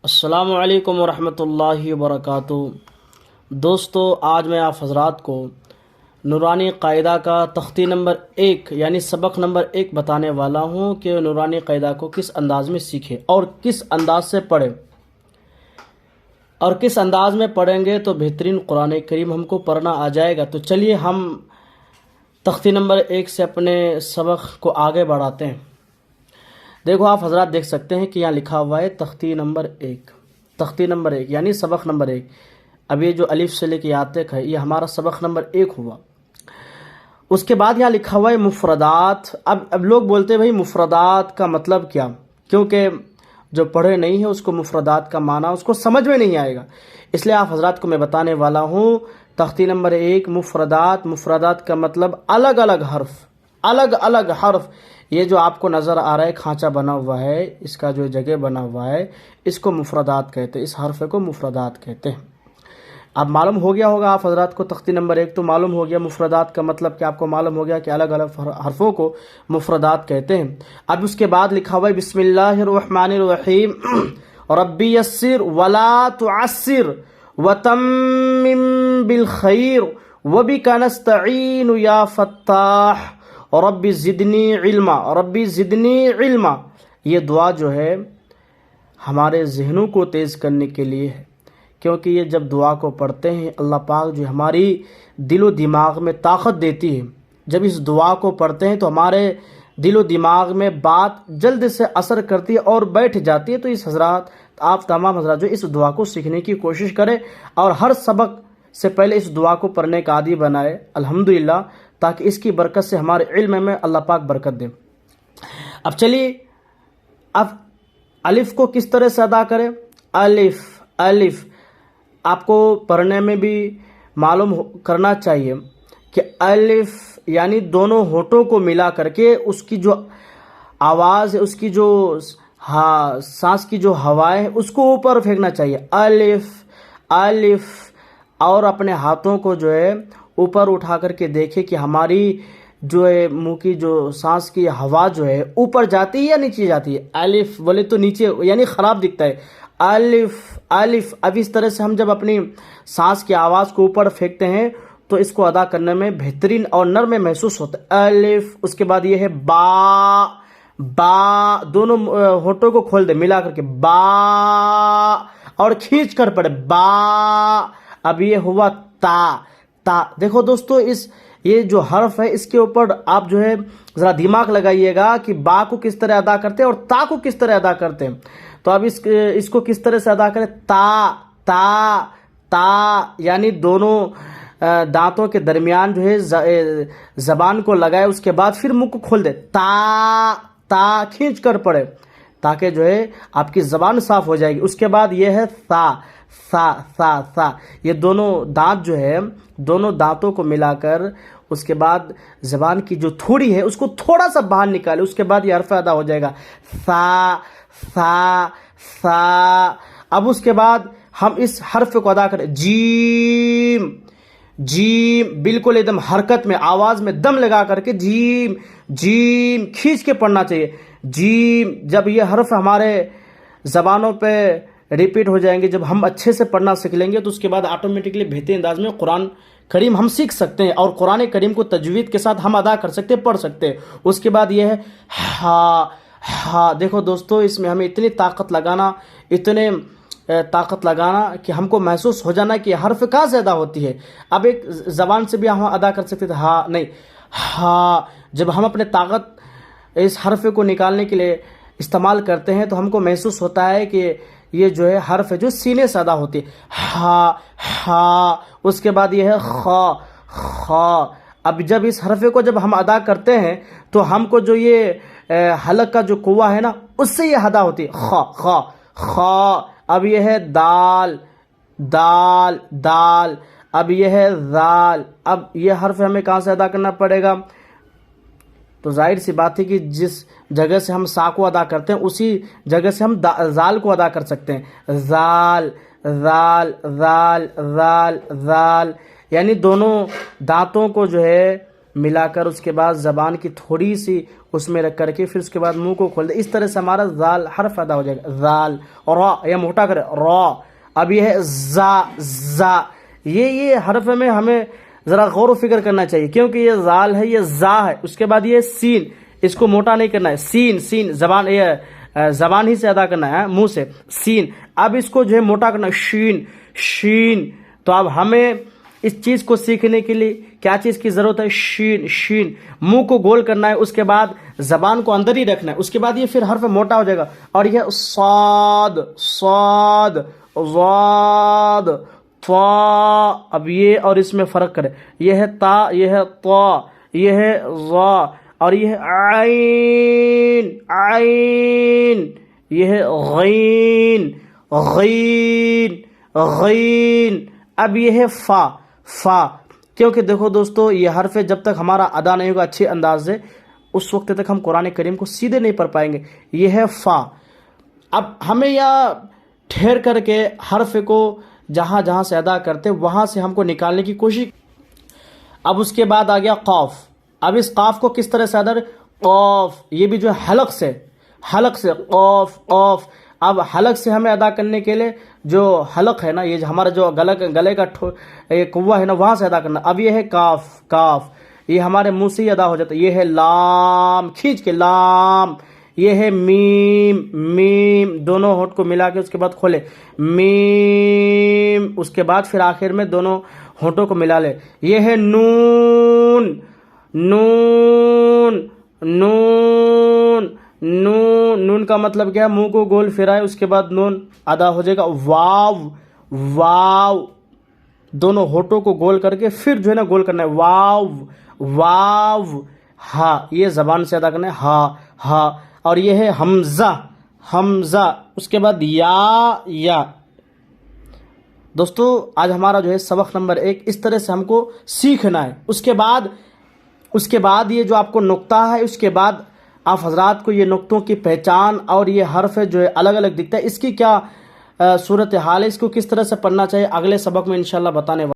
السلام علیکم ورحمۃ اللہ وبرکاتہ۔ دوستو، آج میں آپ حضرات کو نورانی قاعدہ کا تختی نمبر 1 یعنی سبق نمبر 1 بتانے والا ہوں کہ نورانی قاعدہ کو کس انداز میں سیکھیں اور کس انداز سے پڑھیں، اور کس انداز میں پڑھیں گے تو بہترین قرآن کریم ہم کو پڑھنا آ جائے گا۔ تو چلیے ہم تختی نمبر 1 سے اپنے سبق کو آگے بڑھاتے ہیں۔ دیکھو آپ حضرات دیکھ سکتے ہیں کہ یہاں لکھا ہوا ہے تختی نمبر 1، تختی نمبر 1 یعنی سبق نمبر 1۔ اب یہ جو الف سے لے کے یہاں تک ہے یہ ہمارا سبق نمبر 1 ہوا۔ اس کے بعد یہاں لکھا ہوا ہے مفردات۔ اب لوگ بولتے ہیں بھائی مفردات کا مطلب کیا، کیونکہ جو پڑھے نہیں ہیں اس کو مفردات کا معنی اس کو سمجھ میں نہیں آئے گا، اس لیے آپ حضرات کو میں بتانے والا ہوں تختی نمبر 1 مفردات۔ مفردات کا مطلب الگ الگ حرف، الگ الگ حرف۔ یہ جو آپ کو نظر آ رہا ہے کھانچہ بنا ہوا ہے، اس کا جو جگہ بنا ہوا ہے اس کو مفردات کہتے ہیں، اس حرف کو مفردات کہتے ہیں۔ اب معلوم ہو گیا ہوگا آپ حضرات کو تختی نمبر 1 تو معلوم ہو گیا مفردات کا مطلب، کہ آپ کو معلوم ہو گیا کہ الگ الگ حرفوں کو مفردات کہتے ہیں۔ اب اس کے بعد لکھا ہوا ہے بسم اللہ الرحمن الرحیم ربی یسر ولا تعسر وتمم بالخیر وبک نستعین یا فتاح ربی زدنی علما، ربی زدنی علما۔ یہ دعا جو ہے ہمارے ذہنوں کو تیز کرنے کے لیے ہے، کیونکہ یہ جب دعا کو پڑھتے ہیں اللہ پاک جو ہماری دل و دماغ میں طاقت دیتی ہے۔ جب اس دعا کو پڑھتے ہیں تو ہمارے دل و دماغ میں بات جلد سے اثر کرتی ہے اور بیٹھ جاتی ہے۔ تو اس حضرات آپ تمام حضرات جو اس دعا کو سیکھنے کی کوشش کریں اور ہر سبق سے پہلے اس دعا کو پڑھنے کا عادی بنائے الحمدللہ، تاکہ اس کی برکت سے ہمارے علم میں اللہ پاک برکت دے۔ اب چلیے اب الف کو کس طرح سے ادا کریں۔ الف الف آپ کو پڑھنے میں بھی معلوم کرنا چاہیے کہ الف یعنی دونوں ہونٹوں کو ملا کر کے اس کی جو آواز ہے، اس کی جو سانس کی جو ہوائیں ہے اس کو اوپر پھینکنا چاہیے۔ الف الف، اور اپنے ہاتھوں کو جو ہے اوپر اٹھا کر کے دیکھیں کہ ہماری جو ہے منہ کی جو سانس کی ہوا جو ہے اوپر جاتی ہے یا نیچے جاتی ہے۔ الف بولے تو نیچے یعنی خراب دکھتا ہے۔ الف الف، اب اس طرح سے ہم جب اپنی سانس کی آواز کو اوپر پھینکتے ہیں تو اس کو ادا کرنے میں بہترین اور نرم محسوس ہوتا ہے۔ الف، اس کے بعد یہ ہے با، با دونوں ہونٹوں کو کھول دے ملا کر کے با، اور کھینچ کر پڑے با۔ اب یہ ہوا تا، تا۔ دیکھو دوستو یہ جو حرف ہے اس کے اوپر آپ جو ہے ذرا دماغ لگائیے گا کہ با کو کس طرح ادا کرتے ہیں اور تا کو کس طرح ادا کرتے ہیں۔ تو اب اس کو کس طرح سے ادا کریں۔ تا تا تا، یعنی دونوں دانتوں کے درمیان جو ہے زبان کو لگائے، اس کے بعد پھر منہ کو کھول دے، تا تا کھینچ کر پڑے، تاکہ جو ہے آپ کی زبان صاف ہو جائے گی۔ اس کے بعد یہ ہے سا، سا سا سا، یہ دونوں دانت جو ہے دونوں دانتوں کو ملا کر اس کے بعد زبان کی جو تھوڑی ہے اس کو تھوڑا سا باہر نکالے، اس کے بعد یہ حرف ادا ہو جائے گا سا سا سا۔ اب اس کے بعد ہم اس حرف کو ادا کریں جیم، جیم بالکل ایک دم حرکت میں آواز میں دم لگا کر کے جیم، جیم کھینچ کے پڑھنا چاہیے جیم۔ جب یہ حرف ہمارے زبانوں پہ ریپیٹ ہو جائیں گے، جب ہم اچھے سے پڑھنا سیکھ لیں گے تو اس کے بعد آٹومیٹکلی بہترین انداز میں قرآن کریم ہم سیکھ سکتے ہیں اور قرآن کریم کو تجوید کے ساتھ ہم ادا کر سکتے ہیں، پڑھ سکتے ہیں۔ اس کے بعد یہ ہے ہا، ہا۔ دیکھو دوستو اس میں ہمیں اتنی طاقت لگانا، اتنے طاقت لگانا کہ ہم کو محسوس ہو جانا کہ حرف کہاں سے ادا ہوتی ہے۔ اب ایک زبان سے بھی ہم ادا کر سکتے تھے ہا، نہیں ہا۔ جب ہم اپنے طاقت اس حرف کو نکالنے کے لیے استعمال کرتے ہیں تو ہم کو محسوس ہوتا ہے کہ یہ جو ہے حرف ہے جو سینے سے ادا ہوتی ہے ہا ہا۔ اس کے بعد یہ ہے خا، خا۔ اب جب اس حرف کو جب ہم ادا کرتے ہیں تو ہم کو جو یہ حلق کا جو قوہ ہے نا اس سے یہ ادا ہوتی ہے خا خا خا۔ اب یہ ہے دال، دال دال۔ اب یہ ہے ذال۔ اب یہ حرف ہمیں کہاں سے ادا کرنا پڑے گا؟ تو ظاہر سی بات ہے کہ جس جگہ سے ہم سا کو ادا کرتے ہیں اسی جگہ سے ہم زال کو ادا کر سکتے ہیں۔ زال زال زال زال زال، یعنی دونوں دانتوں کو جو ہے ملا کر اس کے بعد زبان کی تھوڑی سی اس میں رکھ کر کے پھر اس کے بعد منہ کو کھول دے. اس طرح سے ہمارا ذال حرف ادا ہو جائے گا. ذال. اور را یا موٹا کرے را. اب یہ ہے زا. زا. یہ حرف میں ہمیں ذرا غور و فکر کرنا چاہیے کیونکہ یہ ذال ہے، یہ زا ہے. اس کے بعد یہ سین، اس کو موٹا نہیں کرنا ہے. سین. سین زبان، یہ زبان ہی سے ادا کرنا ہے منہ سے. سین. اب اس کو جو ہے موٹا کرنا ہے. شین. شین. تو اب ہمیں اس چیز کو سیکھنے کے لیے کیا چیز کی ضرورت ہے؟ شین. شین. منہ کو گول کرنا ہے، اس کے بعد زبان کو اندر ہی رکھنا ہے. اس کے بعد یہ پھر حرف موٹا ہو جائے گا. اور یہ صاد. صاد. ضاد. طا. اب یہ اور اس میں فرق کرے. یہ ہے تا، یہ ہے طا، یہ ہے ظا، اور یہ ہے عین. عین. یہ ہے غین. غین. غین. اب یہ ہے فا. فا. کیونکہ دیکھو دوستو، یہ حرف جب تک ہمارا ادا نہیں ہوگا اچھے انداز سے، اس وقت تک ہم قرآن کریم کو سیدھے نہیں پڑھ پائیں گے. یہ ہے فا. اب ہمیں یا ٹھہر کر کے حرف کو جہاں جہاں سے ادا کرتے وہاں سے ہم کو نکالنے کی کوشش. اب اس کے بعد آ گیا قاف. اب اس قاف کو کس طرح سے ادا؟ قاف. یہ بھی جو ہے حلق سے، حلق سے قاف. قاف. اب حلق سے ہمیں ادا کرنے کے لیے جو حلق ہے نا، یہ ہمارا جو گلے کا قوہ ہے نا، وہاں سے ادا کرنا. اب یہ ہے کاف. کاف. یہ ہمارے منہ سے ہی ادا ہو جاتا ہے. یہ ہے لام، کھینچ کے لام. یہ ہے میم. میم. دونوں ہونٹ کو ملا کے اس کے بعد کھولے. میم. اس کے بعد پھر آخر میں دونوں ہونٹوں کو ملا لے. یہ ہے نون. نون. نون. نون. نون کا مطلب کیا ہے؟ منہ کو گول پھرائے، اس کے بعد نون ادا ہو جائے گا. واو. واو. دونوں ہونٹوں کو گول کر کے پھر جو ہے نا گول کرنا ہے. واو. واو. ہا. یہ زبان سے ادا کرنا ہے. ہا. ہا. اور یہ ہے حمزہ. حمزہ. اس کے بعد یا. یا. دوستو آج ہمارا جو ہے سبق نمبر 1 اس طرح سے ہم کو سیکھنا ہے. اس کے بعد یہ جو آپ کو نقطہ ہے، اس کے بعد آپ حضرات کو یہ نقطوں کی پہچان اور یہ حرف جو ہے الگ الگ دکھتا ہے، اس کی کیا صورت حال ہے، اس کو کس طرح سے پڑھنا چاہیے، اگلے سبق میں انشاءاللہ بتانے والا